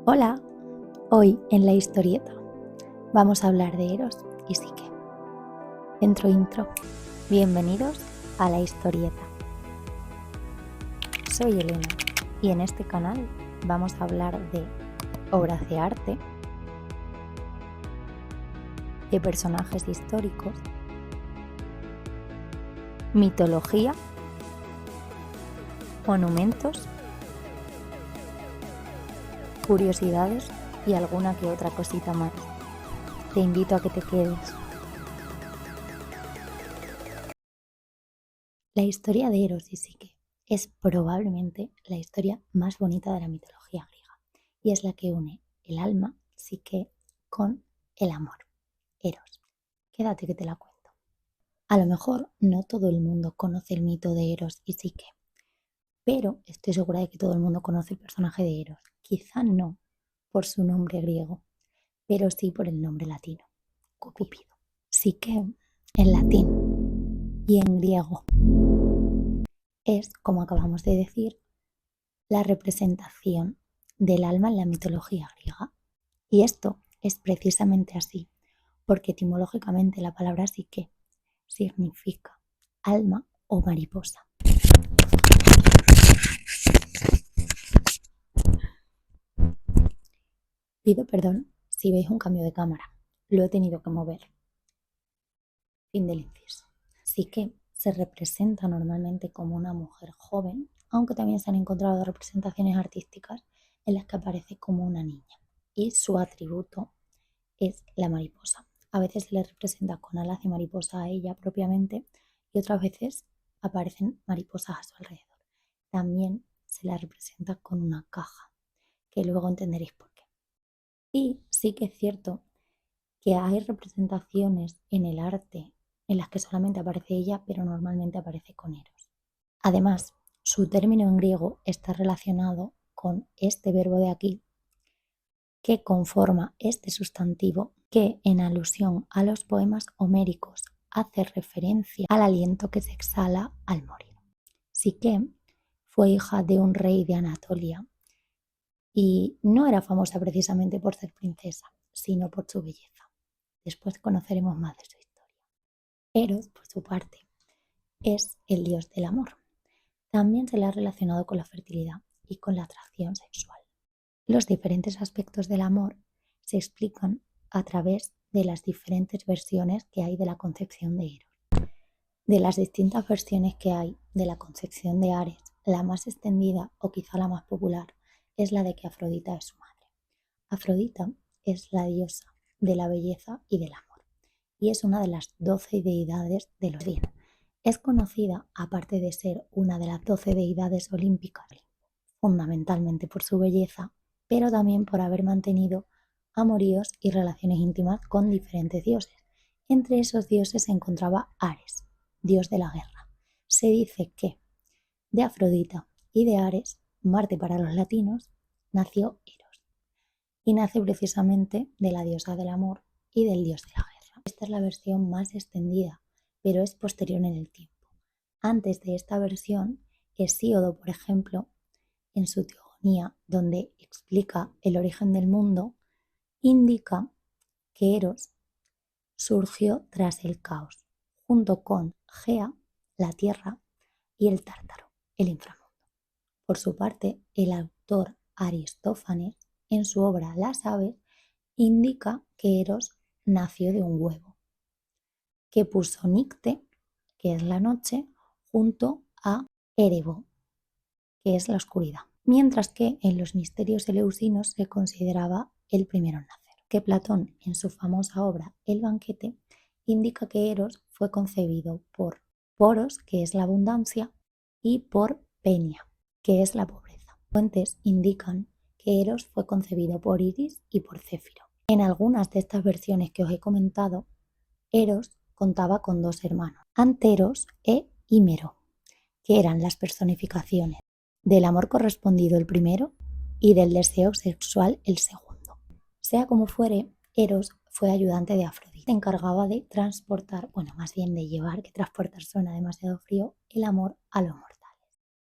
Hola, hoy en la historieta vamos a hablar de Eros y Psique. Intro. Bienvenidos a la historieta. Soy Elena y en este canal vamos a hablar de obras de arte, de personajes históricos, mitología, monumentos, curiosidades y alguna que otra cosita más. Te invito a que te quedes. La historia de Eros y Psique es probablemente la historia más bonita de la mitología griega y es la que une el alma, Psique, con el amor, Eros. Quédate que te la cuento. A lo mejor no todo el mundo conoce el mito de Eros y Psique, pero estoy segura de que todo el mundo conoce el personaje de Eros. Quizá no por su nombre griego, pero sí por el nombre latino, Cupido. Psique en latín y en griego es, como acabamos de decir, la representación del alma en la mitología griega. Y esto es precisamente así, porque etimológicamente la palabra psique significa alma o mariposa. Pido perdón si veis un cambio de cámara, lo he tenido que mover. Fin del inciso. Psique se representa normalmente como una mujer joven, aunque también se han encontrado representaciones artísticas en las que aparece como una niña. Y su atributo es la mariposa. A veces se le representa con alas de mariposa a ella propiamente y otras veces aparecen mariposas a su alrededor. También se la representa con una caja, que luego entenderéis por qué. Y sí que es cierto que hay representaciones en el arte en las que solamente aparece ella, pero normalmente aparece con Eros. Además, su término en griego está relacionado con este verbo de aquí, que conforma este sustantivo que, en alusión a los poemas homéricos, hace referencia al aliento que se exhala al morir. Psique fue hija de un rey de Anatolia y no era famosa precisamente por ser princesa, sino por su belleza. Después conoceremos más de su historia. Eros, por su parte, es el dios del amor. También se le ha relacionado con la fertilidad y con la atracción sexual. Los diferentes aspectos del amor se explican a través de las diferentes versiones que hay de la concepción de Eros. De las distintas versiones que hay de la concepción de Ares, la más extendida o quizá la más popular es la de que Afrodita es su madre. Afrodita es la diosa de la belleza y del amor y es una de las 12 deidades de los bienes. Es conocida, aparte de ser una de las 12 deidades olímpicas, fundamentalmente por su belleza, pero también por haber mantenido amoríos y relaciones íntimas con diferentes dioses. Entre esos dioses se encontraba Ares, dios de la guerra. Se dice que de Afrodita y de Ares, Marte para los latinos, nació Eros. Y nace precisamente de la diosa del amor y del dios de la guerra. Esta es la versión más extendida, pero es posterior en el tiempo. Antes de esta versión, Hesíodo, por ejemplo, en su Teogonía, donde explica el origen del mundo, indica que Eros surgió tras el caos, junto con Gea, la tierra, y el Tártaro, el inframundo. Por su parte, el autor Aristófanes, en su obra Las aves, indica que Eros nació de un huevo, que puso Nicte, que es la noche, junto a Erebo, que es la oscuridad, mientras que en los misterios eleusinos se consideraba el primero en nacer. Que Platón, en su famosa obra El banquete, indica que Eros fue concebido por Poros, que es la abundancia, y por Penia, que es la pobreza. Fuentes indican que Eros fue concebido por Iris y por Céfiro. En algunas de estas versiones que os he comentado, Eros contaba con dos hermanos, Anteros e Himero, que eran las personificaciones del amor correspondido el primero y del deseo sexual el segundo. Sea como fuere, Eros fue ayudante de Afrodita. Se encargaba de transportar, más bien de llevar, que transportar suena demasiado frío, el amor a los mortales.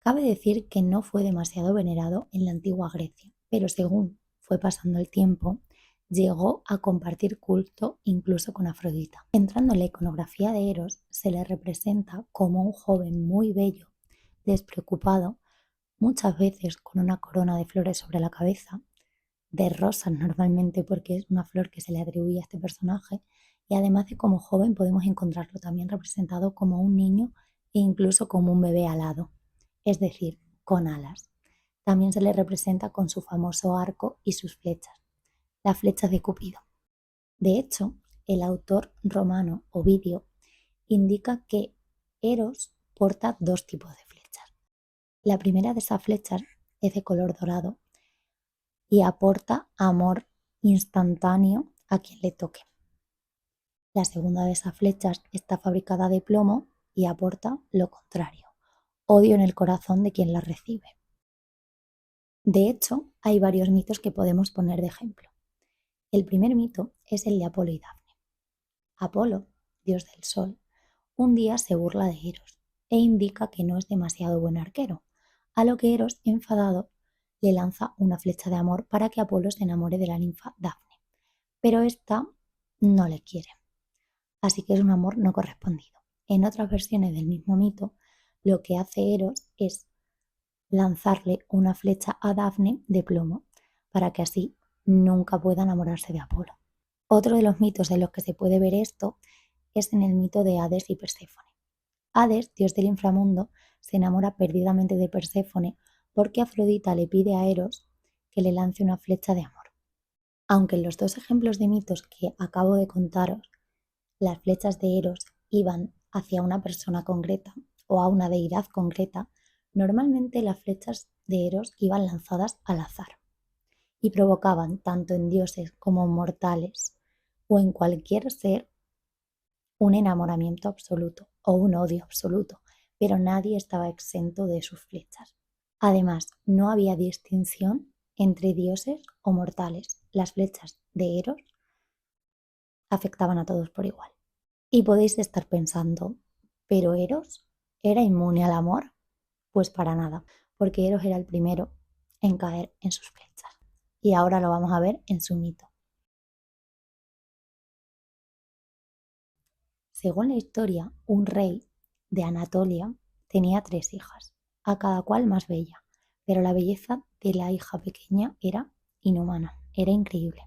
Cabe decir que no fue demasiado venerado en la antigua Grecia, pero según fue pasando el tiempo, llegó a compartir culto incluso con Afrodita. Entrando en la iconografía de Eros, se le representa como un joven muy bello, despreocupado, muchas veces con una corona de flores sobre la cabeza, de rosas normalmente porque es una flor que se le atribuye a este personaje, y además de como joven podemos encontrarlo también representado como un niño e incluso como un bebé alado, es decir, con alas. También se le representa con su famoso arco y sus flechas, las flechas de Cupido. De hecho, el autor romano Ovidio indica que Eros porta dos tipos de flechas. La primera de esas flechas es de color dorado y aporta amor instantáneo a quien le toque. La segunda de esas flechas está fabricada de plomo y aporta lo contrario, odio en el corazón de quien la recibe. De hecho, hay varios mitos que podemos poner de ejemplo. El primer mito es el de Apolo y Dafne. Apolo, dios del sol, un día se burla de Eros e indica que no es demasiado buen arquero, a lo que Eros, enfadado, le lanza una flecha de amor para que Apolo se enamore de la ninfa Dafne, pero esta no le quiere, así que es un amor no correspondido. En otras versiones del mismo mito, lo que hace Eros es lanzarle una flecha a Dafne de plomo para que así nunca pueda enamorarse de Apolo. Otro de los mitos en los que se puede ver esto es en el mito de Hades y Perséfone. Hades, dios del inframundo, se enamora perdidamente de Perséfone porque Afrodita le pide a Eros que le lance una flecha de amor. Aunque en los dos ejemplos de mitos que acabo de contaros, las flechas de Eros iban hacia una persona concreta o a una deidad concreta, normalmente las flechas de Eros iban lanzadas al azar y provocaban tanto en dioses como en mortales o en cualquier ser un enamoramiento absoluto o un odio absoluto, pero nadie estaba exento de sus flechas. Además, no había distinción entre dioses o mortales. Las flechas de Eros afectaban a todos por igual. Y podéis estar pensando, ¿pero Eros era inmune al amor? Pues para nada, porque Eros era el primero en caer en sus flechas. Y ahora lo vamos a ver en su mito. Según la historia, un rey de Anatolia tenía 3 hijas, a cada cual más bella, pero la belleza de la hija pequeña era inhumana, era increíble.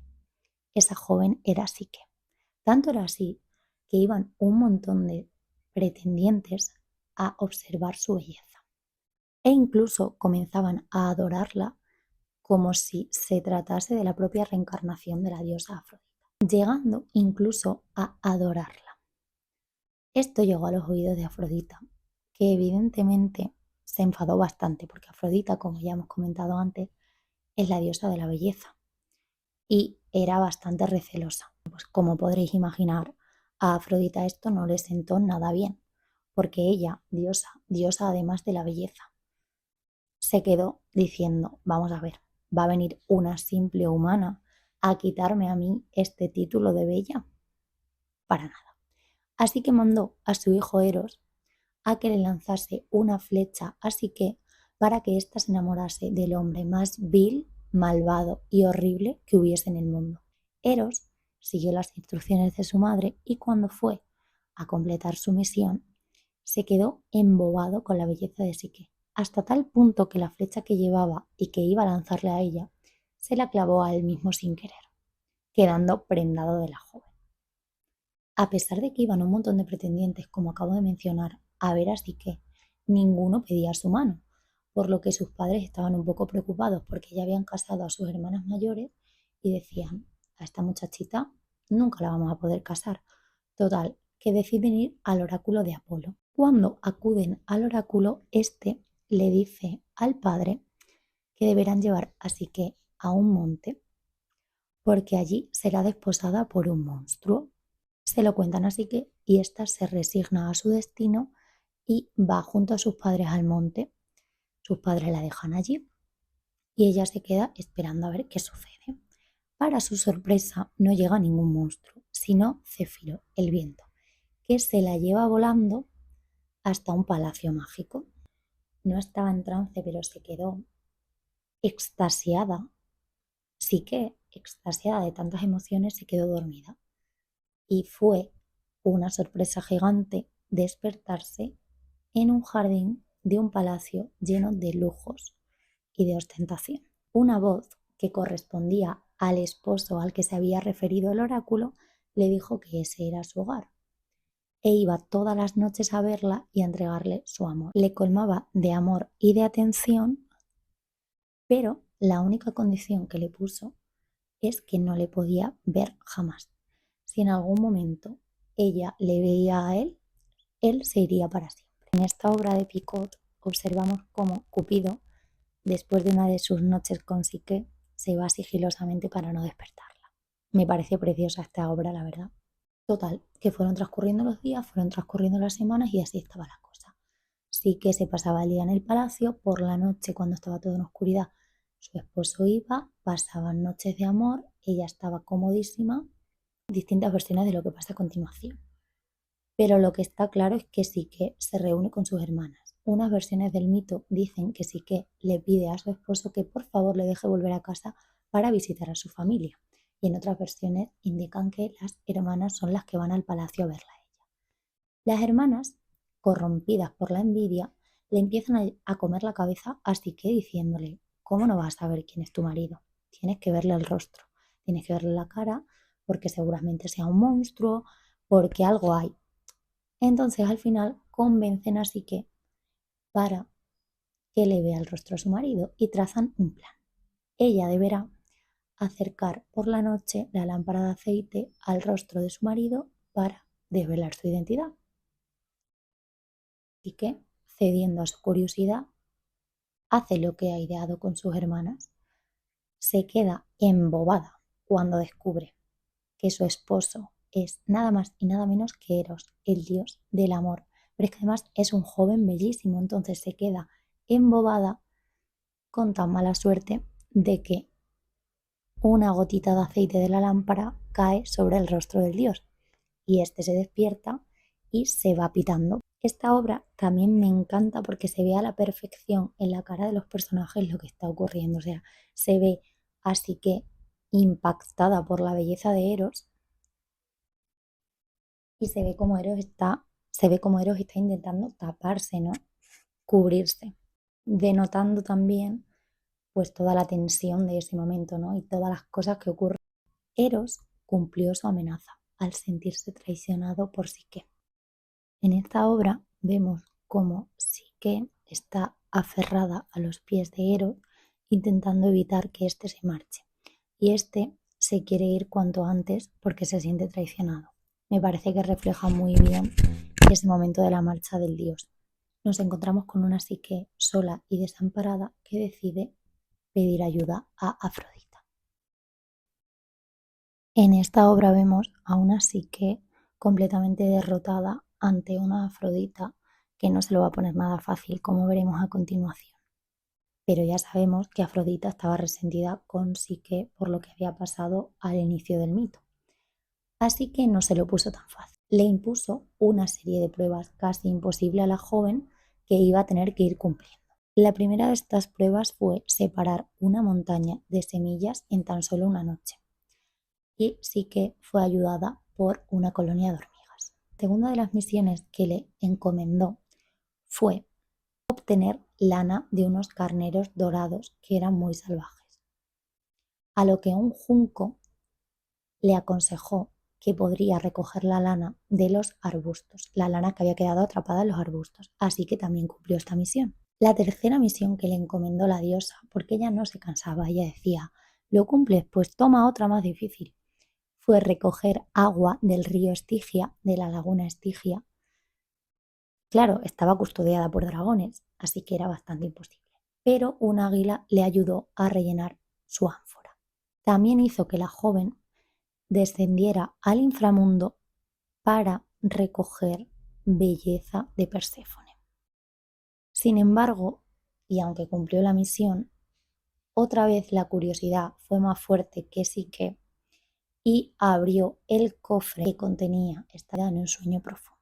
Esa joven era Psique. Tanto era así que iban un montón de pretendientes a observar su belleza e incluso comenzaban a adorarla como si se tratase de la propia reencarnación de la diosa Afrodita, llegando incluso a adorarla. Esto llegó a los oídos de Afrodita, que evidentemente se enfadó bastante porque Afrodita, como ya hemos comentado antes, es la diosa de la belleza y era bastante recelosa. Pues como podréis imaginar, a Afrodita esto no le sentó nada bien, porque ella, diosa además de la belleza, se quedó diciendo, vamos a ver, ¿va a venir una simple humana a quitarme a mí este título de bella? Para nada. Así que mandó a su hijo Eros a que le lanzase una flecha a Psique para que ésta se enamorase del hombre más vil, malvado y horrible que hubiese en el mundo. Eros siguió las instrucciones de su madre y cuando fue a completar su misión, se quedó embobado con la belleza de Psique, hasta tal punto que la flecha que llevaba y que iba a lanzarle a ella, se la clavó a él mismo sin querer, quedando prendado de la joven. A pesar de que iban un montón de pretendientes, como acabo de mencionar, a ver a Psique, ninguno pedía su mano, por lo que sus padres estaban un poco preocupados porque ya habían casado a sus hermanas mayores y decían, a esta muchachita nunca la vamos a poder casar. Total, que deciden ir al oráculo de Apolo. Cuando acuden al oráculo, este le dice al padre que deberán llevar a Psique a un monte porque allí será desposada por un monstruo. Se lo cuentan a Psique y ésta se resigna a su destino y va junto a sus padres al monte. Sus padres la dejan allí y ella se queda esperando a ver qué sucede. Para su sorpresa, no llega ningún monstruo, sino Céfiro, el viento, que se la lleva volando hasta un palacio mágico. No estaba en trance, pero se quedó extasiada, Psique, extasiada de tantas emociones, se quedó dormida y fue una sorpresa gigante despertarse en un jardín de un palacio lleno de lujos y de ostentación. Una voz que correspondía al esposo al que se había referido el oráculo le dijo que ese era su hogar e iba todas las noches a verla y a entregarle su amor. Le colmaba de amor y de atención, pero la única condición que le puso es que no le podía ver jamás. Si en algún momento ella le veía a él se iría para siempre. En esta obra de Picot observamos cómo Cupido, después de una de sus noches con Psique, se va sigilosamente para no despertarla. Me parece preciosa esta obra, la verdad. Total, que fueron transcurriendo los días, fueron transcurriendo las semanas y así estaba la cosa. Sí que se pasaba el día en el palacio, por la noche cuando estaba todo en oscuridad, su esposo iba, pasaban noches de amor, ella estaba comodísima, distintas versiones de lo que pasa a continuación. Pero lo que está claro es que sí que se reúne con sus hermanas. Unas versiones del mito dicen que sí que le pide a su esposo que por favor le deje volver a casa para visitar a su familia. Y en otras versiones indican que las hermanas son las que van al palacio a verla a ella. Las hermanas, corrompidas por la envidia, le empiezan a comer la cabeza a Psique diciéndole: ¿cómo no vas a saber quién es tu marido? Tienes que verle el rostro, tienes que verle la cara, porque seguramente sea un monstruo, porque algo hay. Entonces al final convencen a Psique para que le vea el rostro a su marido y trazan un plan. Ella deberá acercar por la noche la lámpara de aceite al rostro de su marido para desvelar su identidad. Psique, cediendo a su curiosidad, hace lo que ha ideado con sus hermanas. Se queda embobada cuando descubre que su esposo es nada más y nada menos que Eros, el dios del amor. Pero es que además es un joven bellísimo, entonces se queda embobada con tan mala suerte de que una gotita de aceite de la lámpara cae sobre el rostro del dios y este se despierta y se va pitando. Esta obra también me encanta porque se ve a la perfección en la cara de los personajes lo que está ocurriendo. O sea, se ve así que impactada por la belleza de Eros y se ve como Eros está intentando taparse, ¿no? Cubrirse, denotando también pues toda la tensión de ese momento, ¿no? Y todas las cosas que ocurren. Eros cumplió su amenaza al sentirse traicionado por Psique. En esta obra vemos cómo Psique está aferrada a los pies de Eros, intentando evitar que éste se marche. Y éste se quiere ir cuanto antes porque se siente traicionado. Me parece que refleja muy bien ese momento de la marcha del dios. Nos encontramos con una Psique sola y desamparada que decide pedir ayuda a Afrodita. En esta obra vemos a una Psique completamente derrotada ante una Afrodita que no se lo va a poner nada fácil, como veremos a continuación. Pero ya sabemos que Afrodita estaba resentida con Psique por lo que había pasado al inicio del mito. Así que no se lo puso tan fácil. Le impuso una serie de pruebas casi imposible a la joven que iba a tener que ir cumpliendo. La primera de estas pruebas fue separar una montaña de semillas en tan solo una noche. Y Psique fue ayudada por una colonia de hormigas. La segunda de las misiones que le encomendó fue obtener lana de unos carneros dorados que eran muy salvajes. A lo que un junco le aconsejó que podría recoger la lana de los arbustos, la lana que había quedado atrapada en los arbustos, así que también cumplió esta misión. La tercera misión que le encomendó la diosa, porque ella no se cansaba, ella decía: ¿lo cumples? Pues toma otra más difícil. Fue recoger agua del río Estigia, de la laguna Estigia. Claro, estaba custodiada por dragones, así que era bastante imposible. Pero un águila le ayudó a rellenar su ánfora. También hizo que la joven descendiera al inframundo para recoger belleza de Perséfone. Sin embargo, y aunque cumplió la misión, otra vez la curiosidad fue más fuerte que Psique y abrió el cofre que contenía esta en un sueño profundo.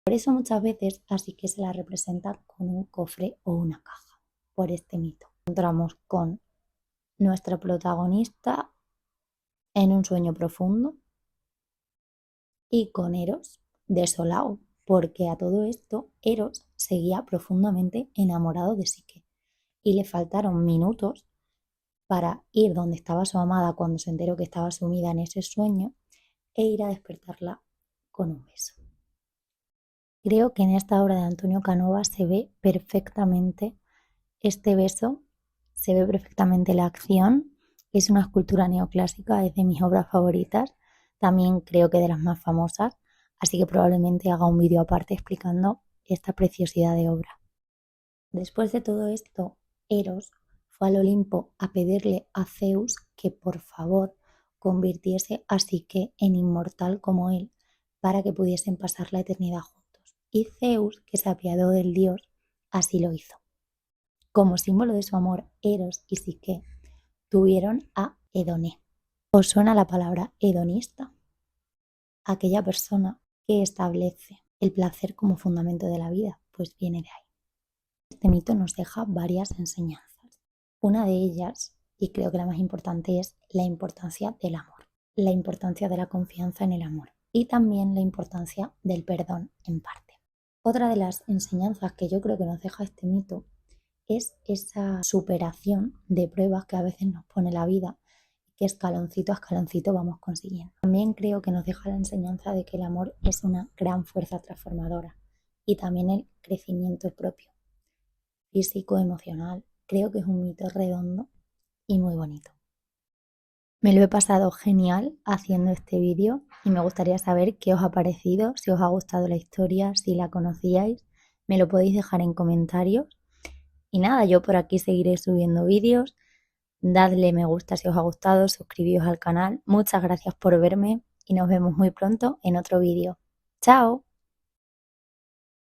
Por eso muchas veces a Psique se la representa con un cofre o una caja, por este mito. Encontramos con nuestra protagonista en un sueño profundo y con Eros desolado, porque a todo esto Eros seguía profundamente enamorado de Psique y le faltaron minutos para ir donde estaba su amada cuando se enteró que estaba sumida en ese sueño e ir a despertarla con un beso. Creo que en esta obra de Antonio Canova se ve perfectamente este beso, se ve perfectamente la acción. Es una escultura neoclásica, es de mis obras favoritas, también creo que de las más famosas, así que probablemente haga un vídeo aparte explicando esta preciosidad de obra. Después de todo esto, Eros fue al Olimpo a pedirle a Zeus que por favor convirtiese a Psique en inmortal como él, para que pudiesen pasar la eternidad juntos. Y Zeus, que se apiadó del dios, así lo hizo. Como símbolo de su amor, Eros y Psique tuvieron a Edoné. ¿Os suena la palabra hedonista? Aquella persona que establece el placer como fundamento de la vida, pues viene de ahí. Este mito nos deja varias enseñanzas. Una de ellas, y creo que la más importante, es la importancia del amor, la importancia de la confianza en el amor y también la importancia del perdón en parte. Otra de las enseñanzas que yo creo que nos deja este mito es esa superación de pruebas que a veces nos pone la vida, que escaloncito a escaloncito vamos consiguiendo. También creo que nos deja la enseñanza de que el amor es una gran fuerza transformadora y también el crecimiento propio, físico, emocional. Creo que es un mito redondo y muy bonito. Me lo he pasado genial haciendo este vídeo y me gustaría saber qué os ha parecido, si os ha gustado la historia, si la conocíais, me lo podéis dejar en comentarios. Y nada, yo por aquí seguiré subiendo vídeos. Dadle me gusta si os ha gustado, suscribíos al canal. Muchas gracias por verme y nos vemos muy pronto en otro vídeo. ¡Chao!